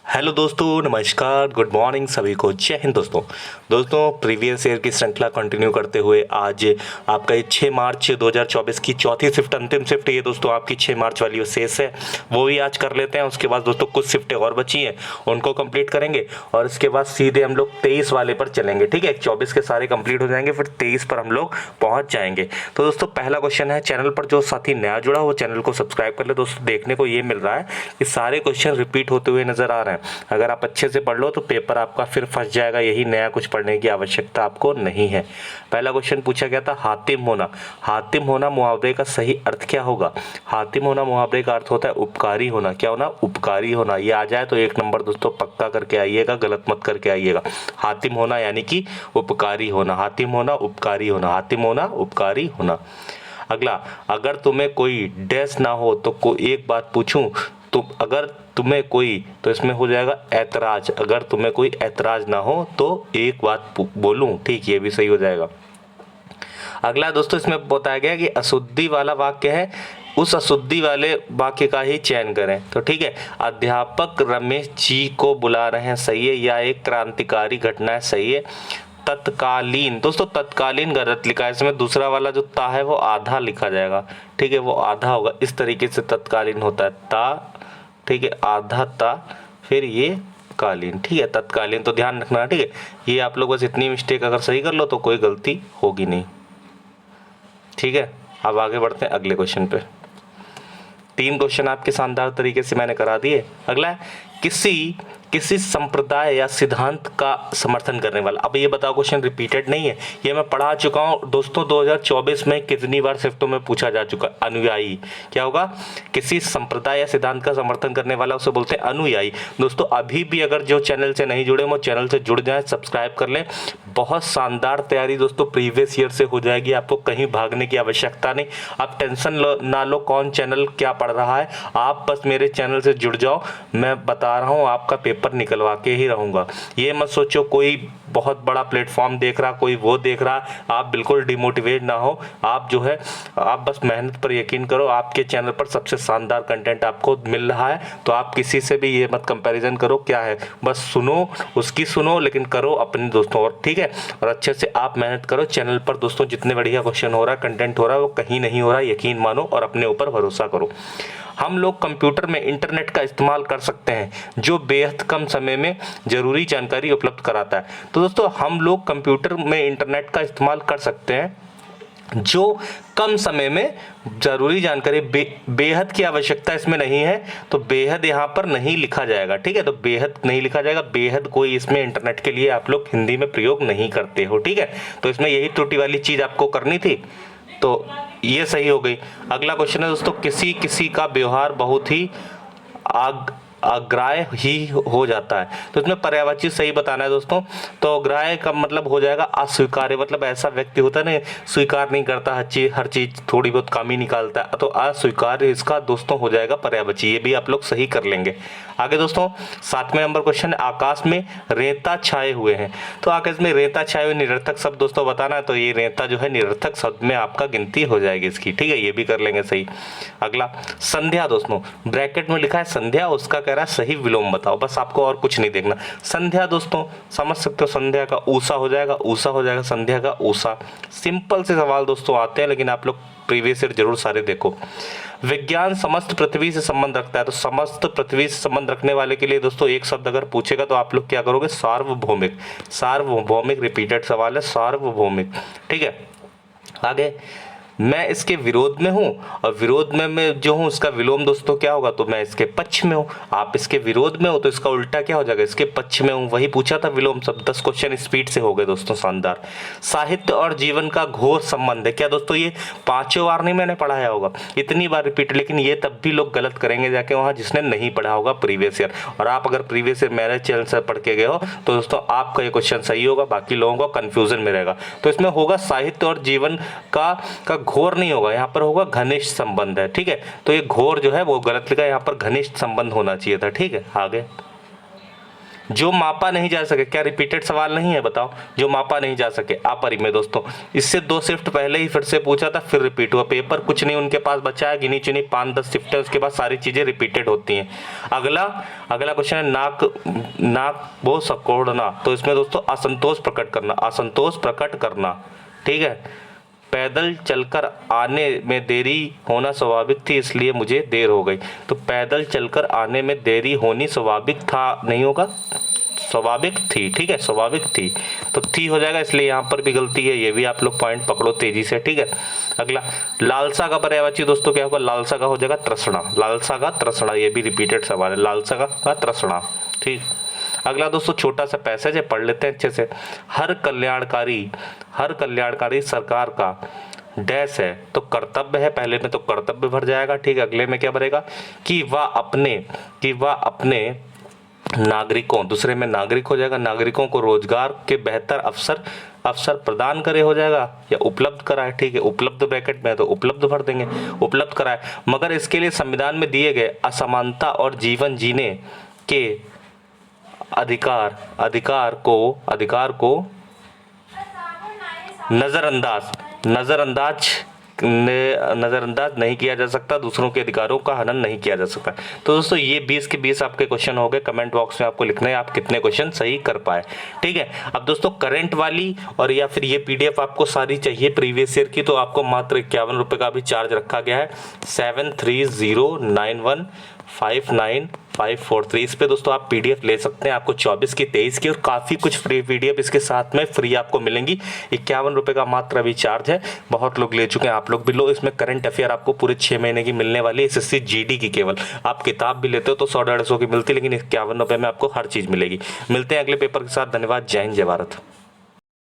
Hello दोस्तों, नमस्कार, good morning सभी को। जय हिंद दोस्तों प्रीवियस ईयर की श्रृंखला कंटिन्यू करते हुए आज आपका ये 6 मार्च 2024 की चौथी शिफ्ट, अंतिम शिफ्ट ये दोस्तों आपकी 6 मार्च वाली वो शेष है, वो भी आज कर लेते हैं। उसके बाद दोस्तों कुछ शिफ्टें और बची हैं, उनको कंप्लीट करेंगे और इसके बाद सीधे हम लोग 23 वाले पर चलेंगे। ठीक है, 24 के सारे कंप्लीट हो जाएंगे, फिर 23 पर हम लोग पहुँच जाएंगे। तो दोस्तों पहला क्वेश्चन है, चैनल पर जो साथी नया जुड़ा वो चैनल को सब्सक्राइब कर ले। दोस्तों देखने को ये मिल रहा है कि सारे क्वेश्चन रिपीट होते हुए नजर आ रहे हैं। अगर आप अच्छे से पढ़ लो तो पेपर आपका फिर फंस जाएगा, यही नया कुछ पढ़ने की आवश्यकता आपको नहीं है। पहला क्वेश्चन पूछा गया था हातिम होना। हातिम होना मुहावरे का सही अर्थ क्या होगा? हातिम होना मुहावरे का अर्थ होता है उपकारी होना। क्या होना? उपकारी होना। ये आ जाए तो 1 नंबर दोस्तों पक्का करके आइएगा, गलत मत करके आइएगा। हातिम होना यानी कि उपकारी होना। हातिम होना उपकारी होना। हातिम होना उपकारी होना। अगला, अगर तुम्हें कोई डैश ना हो तो एक बात पूछूं, तो अगर तुम्हें कोई, तो इसमें हो जाएगा ऐतराज। अगर तुम्हें कोई ऐतराज ना हो तो एक बात बोलूं। ठीक, ये भी सही हो जाएगा। अगला दोस्तों इसमें बताया गया कि अशुद्धि वाला वाक्य है, उस अशुद्धि वाले वाक्य का ही चयन करें। तो ठीक है, अध्यापक रमेश जी को बुला रहे हैं, सही है। या एक क्रांतिकारी घटना है, सही है। तत्कालीन, दोस्तों तत्कालीन गलत लिखा है, इसमें दूसरा वाला जो ता है वो आधा लिखा जाएगा। ठीक है, वो आधा होगा। इस तरीके से तत्कालीन होता है, ता, ठीक है, आधा ता, फिर ये कालीन। ठीक है, तत्कालीन, तो ध्यान रखना। ठीक है, ये आप लोग बस इतनी मिस्टेक अगर सही कर लो तो कोई गलती होगी नहीं। ठीक है, अब आगे बढ़ते हैं अगले क्वेश्चन पे। 3 क्वेश्चन आपके शानदार तरीके से मैंने करा दिए। अगला है, किसी संप्रदाय या सिद्धांत का समर्थन करने वाला। अब ये बताओ, क्वेश्चन रिपीटेड नहीं है, ये मैं पढ़ा चुका हूँ दोस्तों। 2024 में कितनी बार शिफ्टों में पूछा जा चुका है। अनुयायी क्या होगा? किसी संप्रदाय या सिद्धांत का समर्थन करने वाला, उसे बोलते हैं अनुयायी। दोस्तों अभी भी अगर जो चैनल से नहीं जुड़े वो चैनल से जुड़ जाए, सब्सक्राइब कर लें। बहुत शानदार तैयारी दोस्तों प्रीवियस ईयर से हो जाएगी, आपको कहीं भागने की आवश्यकता नहीं। आप टेंशन ना लो कौन चैनल क्या पढ़ रहा है, आप बस मेरे चैनल से जुड़ जाओ। मैं बता रहा हूँ आपका पेपर निकलवा के ही रहूंगा। ये मत सोचो कोई बहुत बड़ा प्लेटफॉर्म देख रहा, कोई वो देख रहा, आप बिल्कुल डिमोटिवेट ना हो। आप जो है, आप बस मेहनत पर यकीन करो। आपके चैनल पर सबसे शानदार कंटेंट आपको मिल रहा है, तो आप किसी से भी ये मत कंपैरिजन करो। क्या है, बस सुनो, उसकी सुनो, लेकिन करो अपने दोस्तों और। ठीक है, और अच्छे से आप मेहनत करो। चैनल पर दोस्तों जितने बढ़िया क्वेश्चन हो रहा है, कंटेंट हो रहा है, वो कहीं नहीं हो रहा है। यकीन मानो और अपने ऊपर भरोसा करो। हम लोग कंप्यूटर में इंटरनेट का इस्तेमाल कर सकते हैं जो बेहद कम समय में जरूरी जानकारी उपलब्ध कराता है। तो दोस्तों हम लोग कंप्यूटर में इंटरनेट का इस्तेमाल कर सकते हैं जो कम समय में जरूरी जानकारी, बेहद की आवश्यकता इसमें नहीं है, तो बेहद यहाँ पर नहीं लिखा जाएगा। ठीक है, तो बेहद नहीं लिखा जाएगा। बेहद कोई इसमें इंटरनेट के लिए आप लोग हिंदी में प्रयोग नहीं करते हो। ठीक है, तो इसमें यही त्रुटि वाली चीज आपको करनी थी, तो ये सही हो गई। अगला क्वेश्चन है दोस्तों, किसी किसी का व्यवहार बहुत ही अग्राह्य ही हो जाता है। तो इसमें पर्यायवाची सही बताना है दोस्तों। तो अग्राह्य का मतलब हो जाएगा अस्वीकार्य, मतलब ऐसा व्यक्ति होता है ना, स्वीकार नहीं करता हर चीज थोड़ी बहुत कम ही निकालता है, तो अस्वीकार्य इसका दोस्तों हो जाएगा पर्यायवाची। ये भी आप लोग सही कर लेंगे। आगे दोस्तों 7वें नंबर क्वेश्चन, आकाश में रेता छाए हुए हैं। तो आकाश में रेता छाए हुए निरर्थक शब्द दोस्तों बताना है, तो ये रेता जो है निरर्थक शब्द में आपका गिनती हो जाएगी इसकी। ठीक है, ये भी कर लेंगे सही। अगला संध्या, दोस्तों ब्रैकेट में लिखा है संध्या, उसका कह रहा है सही विलोम बताओ। बस आपको और कुछ नहीं देखना। संध्या दोस्तों समझ सकते हो, संध्या का ऊषा हो जाएगा, ऊषा हो जाएगा, संध्या का ऊषा। सिंपल से सवाल दोस्तों आते हैं, लेकिन आप लोग प्रीवियस ईयर जरूर सारे देखो। विज्ञान समस्त पृथ्वी से संबंध रखता है, तो समस्त पृथ्वी से संबंध रखने वाले के लिए दोस्तों एक शब्द अगर पूछेगा तो आप लोग क्या करोगे? सार्वभौमिक। सार्वभौमिक रिपीटेड सवाल है, सार्वभौमिक। ठीक है, आगे मैं इसके विरोध में हूं, और विरोध में मैं जो हूं उसका विलोम दोस्तों क्या होगा? तो मैं इसके पक्ष में हूं। आप इसके विरोध में हो तो इसका उल्टा क्या हो जाएगा? इसके पक्ष में हूं। वही पूछा था विलोम शब्द। 10 क्वेश्चन स्पीड से हो गए दोस्तों, शानदार। साहित्य और जीवन का घोर संबंध है। क्या दोस्तों ये 5 बार नहीं मैंने पढ़ाया होगा, इतनी बार रिपीट, लेकिन ये तब भी लोग गलत करेंगे जाके वहां जिसने नहीं पढ़ा होगा प्रीवियस ईयर। और आप अगर प्रीवियस ईयर मेरे चैनल से पढ़ के गए हो तो दोस्तों आपका ये क्वेश्चन सही होगा, बाकी लोगों को कंफ्यूजन में रहेगा। तो इसमें होगा साहित्य और जीवन का घोर नहीं होगा, यहाँ पर होगा घनिष्ठ संबंध है। ठीक है, तो ये घोर जो है वो गलत लिखा है, यहाँ पर घनिष्ठ संबंध होना चाहिए था। ठीक है, आगे जो मापा नहीं जा सके, क्या रिपीटेड सवाल नहीं है बताओ, जो मापा नहीं जा सके अपरिमेय दोस्तों। इससे 2 शिफ्ट पहले ही फिर से पूछा था, फिर रिपीट हुआ पेपर, कुछ नहीं उनके पास बचा है, गिनी चुनी 5-10 शिफ्ट है, उसके बाद सारी चीजें रिपीटेड होती हैं। अगला क्वेश्चन है नाक वो सकोड़ना, तो इसमें दोस्तों असंतोष प्रकट करना, असंतोष प्रकट करना, ठीक है। पैदल चलकर आने में देरी होना स्वाभाविक थी इसलिए मुझे देर हो गई, तो पैदल चलकर आने में देरी होनी स्वाभाविक था, नहीं होगा, स्वाभाविक थी, ठीक है, स्वाभाविक थी, तो थी हो जाएगा, इसलिए यहाँ पर भी गलती है, ये भी आप लोग पॉइंट पकड़ो तेजी से, ठीक है। अगला लालसा का पर्यायवाची दोस्तों क्या होगा, लालसा का हो जाएगा तृष्णा, लालसा का तृष्णा, ये भी रिपीटेड सवाल है, लालसा का तृष्णा, ठीक। अगला दोस्तों छोटा सा पैसेज है, पढ़ लेते हैं अच्छे से। हर कल्याणकारी सरकार का डैश है, तो कर्तव्य है, पहले में तो कर्तव्य भर जाएगा, ठीक है। अगले में क्या भरेगा, कि वह अपने नागरिकों, दूसरे में नागरिक हो जाएगा, नागरिकों को रोजगार के बेहतर अवसर प्रदान करे हो जाएगा, या उपलब्ध कराए, ठीक है, उपलब्ध ब्रैकेट में है तो उपलब्ध भर देंगे, उपलब्ध कराए, मगर इसके लिए संविधान में दिए गए असमानता और जीवन जीने के अधिकार को नजरअंदाज नहीं किया जा सकता, दूसरों के अधिकारों का हनन नहीं किया जा सकता। तो दोस्तों ये 20 के 20 आपके क्वेश्चन हो गए, कमेंट बॉक्स में आपको लिखना है आप कितने क्वेश्चन सही कर पाए, ठीक है। अब दोस्तों करंट वाली और या फिर ये पीडीएफ आपको सारी चाहिए प्रीवियस ईयर की, तो आपको मात्र 51 रुपये का भी चार्ज रखा गया है, 7309159543। इस पे दोस्तों आप पीडीएफ ले सकते हैं, आपको 24 की 23 की और काफ़ी कुछ फ्री पीडीएफ इसके साथ में फ्री आपको मिलेंगी। 51 रुपये का मात्र अभी चार्ज है, बहुत लोग ले चुके हैं, आप लोग भी लो। इसमें करंट अफेयर आपको पूरे 6 महीने की मिलने वाली है, एसएससी जीडी की केवल। आप किताब भी लेते हो तो 100-150 की मिलती है, लेकिन 51 रुपये में आपको हर चीज़ मिलेगी। मिलते हैं अगले पेपर के साथ, धन्यवाद, जय हिंद, जय भारत।